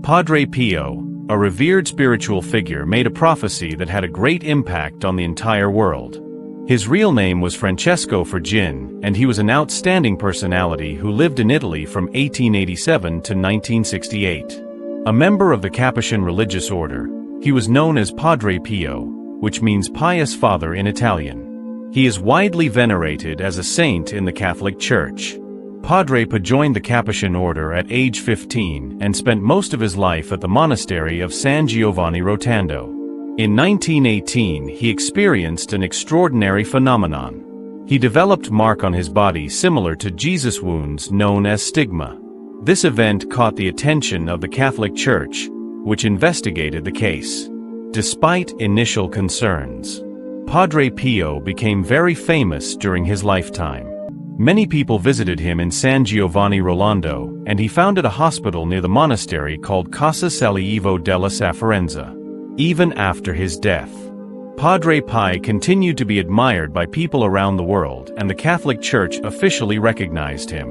Padre Pio, a revered spiritual figure, made a prophecy that had a great impact on the entire world. His real name was Francesco Fergin, and he was an outstanding personality who lived in Italy from 1887 to 1968. A member of the Capuchin religious order, he was known as Padre Pio, which means pious father in Italian. He is widely venerated as a saint in the Catholic Church. Padre Pio joined the Capuchin order at age 15 and spent most of his life at the monastery of San Giovanni Rotondo. In 1918, he experienced an extraordinary phenomenon. He developed a mark on his body similar to Jesus' wounds known as stigma. This event caught the attention of the Catholic Church, which investigated the case. Despite initial concerns, Padre Pio became very famous during his lifetime. Many people visited him in San Giovanni Rotondo, and he founded a hospital near the monastery called Casa Salievo della Sofferenza. Even after his death, Padre Pio continued to be admired by people around the world, and the Catholic Church officially recognized him.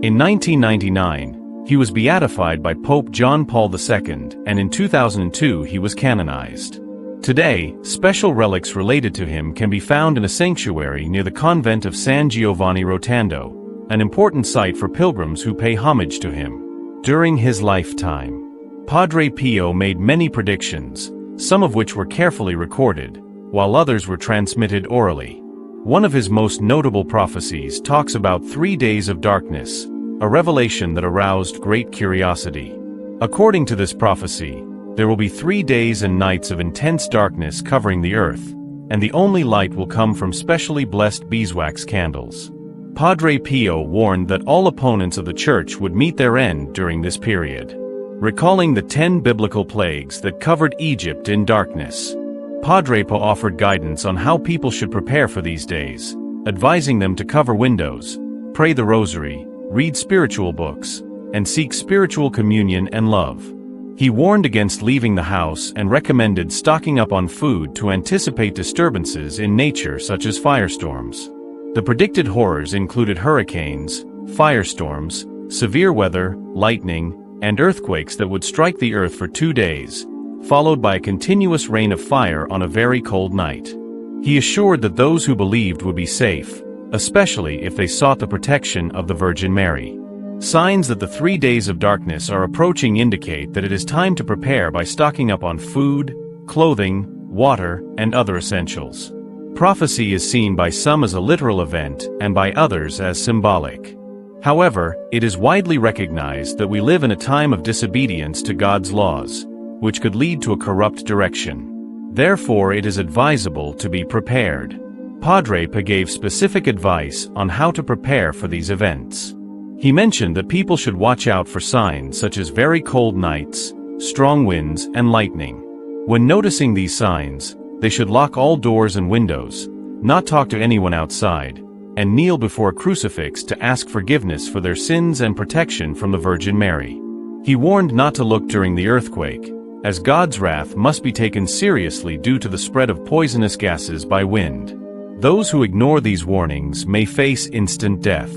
In 1999, he was beatified by Pope John Paul II, and in 2002 he was canonized. Today, special relics related to him can be found in a sanctuary near the convent of San Giovanni Rotondo, an important site for pilgrims who pay homage to him. During his lifetime, Padre Pio made many predictions, some of which were carefully recorded, while others were transmitted orally. One of his most notable prophecies talks about 3 days of darkness, a revelation that aroused great curiosity. According to this prophecy, there will be 3 days and nights of intense darkness covering the earth, and the only light will come from specially blessed beeswax candles. Padre Pio warned that all opponents of the Church would meet their end during this period. Recalling the 10 biblical plagues that covered Egypt in darkness, Padre Pio offered guidance on how people should prepare for these days, advising them to cover windows, pray the rosary, read spiritual books, and seek spiritual communion and love. He warned against leaving the house and recommended stocking up on food to anticipate disturbances in nature such as firestorms. The predicted horrors included hurricanes, firestorms, severe weather, lightning, and earthquakes that would strike the earth for 2 days, followed by a continuous rain of fire on a very cold night. He assured that those who believed would be safe, especially if they sought the protection of the Virgin Mary. Signs that the 3 days of darkness are approaching indicate that it is time to prepare by stocking up on food, clothing, water, and other essentials. Prophecy is seen by some as a literal event and by others as symbolic. However, it is widely recognized that we live in a time of disobedience to God's laws, which could lead to a corrupt direction. Therefore, it is advisable to be prepared. Padre Pio gave specific advice on how to prepare for these events. He mentioned that people should watch out for signs such as very cold nights, strong winds, and lightning. When noticing these signs, they should lock all doors and windows, not talk to anyone outside, and kneel before a crucifix to ask forgiveness for their sins and protection from the Virgin Mary. He warned not to look during the earthquake, as God's wrath must be taken seriously due to the spread of poisonous gases by wind. Those who ignore these warnings may face instant death.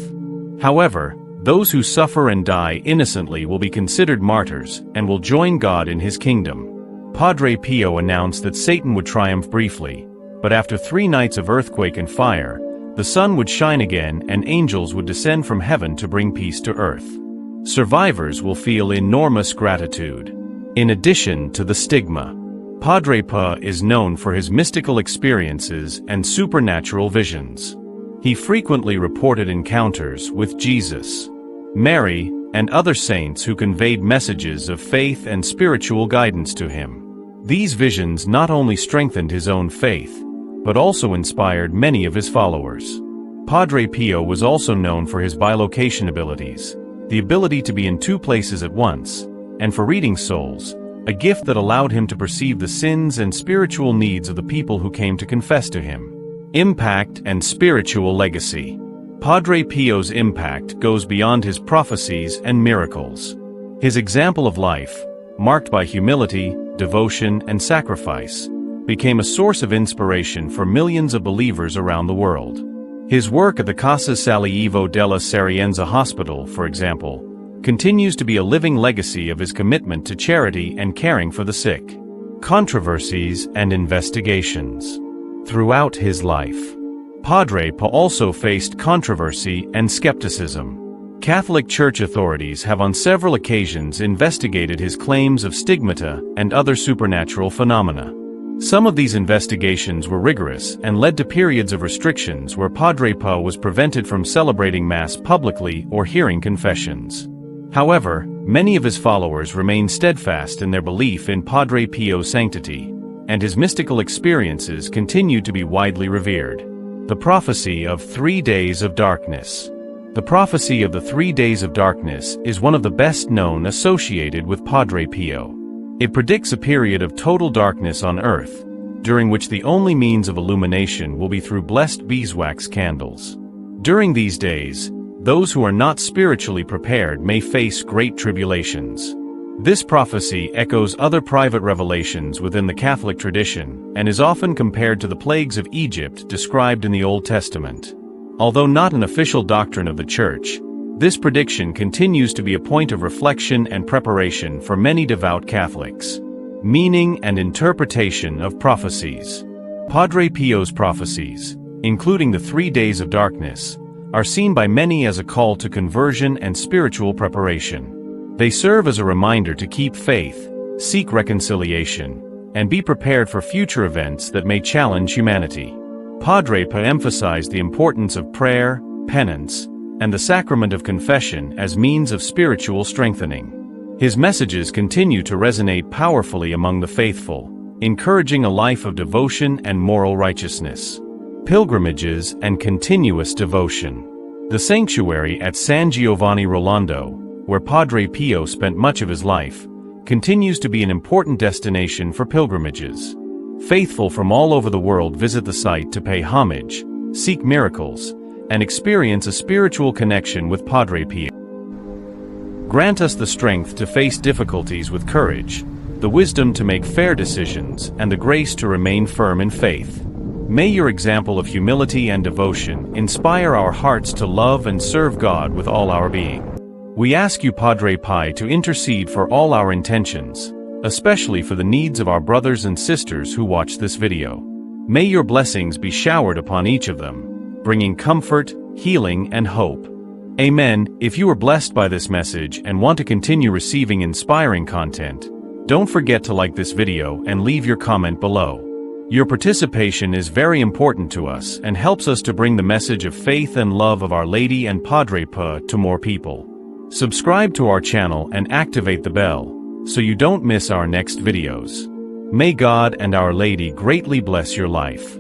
However, those who suffer and die innocently will be considered martyrs and will join God in his kingdom. Padre Pio announced that Satan would triumph briefly, but after 3 nights of earthquake and fire, the sun would shine again and angels would descend from heaven to bring peace to earth. Survivors will feel enormous gratitude. In addition to the stigma, Padre Pio is known for his mystical experiences and supernatural visions. He frequently reported encounters with Jesus, Mary, and other saints who conveyed messages of faith and spiritual guidance to him. These visions not only strengthened his own faith, but also inspired many of his followers. Padre Pio was also known for his bilocation abilities, the ability to be in 2 places at once, and for reading souls, a gift that allowed him to perceive the sins and spiritual needs of the people who came to confess to him. Impact and spiritual legacy. Padre Pio's impact goes beyond his prophecies and miracles. His example of life, marked by humility, devotion, and sacrifice, became a source of inspiration for millions of believers around the world. His work at the Casa Salievo della Sofferenza Hospital, for example, continues to be a living legacy of his commitment to charity and caring for the sick. Controversies and investigations. Throughout his life, Padre Pio also faced controversy and skepticism. Catholic Church authorities have on several occasions investigated his claims of stigmata and other supernatural phenomena. Some of these investigations were rigorous and led to periods of restrictions where Padre Pio was prevented from celebrating Mass publicly or hearing confessions. However, many of his followers remained steadfast in their belief in Padre Pio's sanctity, and his mystical experiences continued to be widely revered. The Prophecy of 3 Days of Darkness. The Prophecy of the 3 Days of Darkness is one of the best known associated with Padre Pio. It predicts a period of total darkness on Earth, during which the only means of illumination will be through blessed beeswax candles. During these days, those who are not spiritually prepared may face great tribulations. This prophecy echoes other private revelations within the Catholic tradition and is often compared to the plagues of Egypt described in the Old Testament. Although not an official doctrine of the Church, this prediction continues to be a point of reflection and preparation for many devout Catholics. Meaning and interpretation of prophecies. Padre Pio's prophecies, including the 3 Days of Darkness, are seen by many as a call to conversion and spiritual preparation. They serve as a reminder to keep faith, seek reconciliation, and be prepared for future events that may challenge humanity. Padre Pio emphasized the importance of prayer, penance, and the sacrament of confession as means of spiritual strengthening. His messages continue to resonate powerfully among the faithful, encouraging a life of devotion and moral righteousness. Pilgrimages and continuous devotion. The sanctuary at San Giovanni Rolando, where Padre Pio spent much of his life, continues to be an important destination for pilgrimages. Faithful from all over the world visit the site to pay homage, seek miracles, and experience a spiritual connection with Padre Pio. Grant us the strength to face difficulties with courage, the wisdom to make fair decisions, and the grace to remain firm in faith. May your example of humility and devotion inspire our hearts to love and serve God with all our being. We ask you, Padre Pio, to intercede for all our intentions, especially for the needs of our brothers and sisters who watch this video. May your blessings be showered upon each of them, bringing comfort, healing, and hope. Amen. If you were blessed by this message and want to continue receiving inspiring content, don't forget to like this video and leave your comment below. Your participation is very important to us and helps us to bring the message of faith and love of Our Lady and Padre Pio to more people. Subscribe to our channel and activate the bell, so you don't miss our next videos. May God and Our Lady greatly bless your life.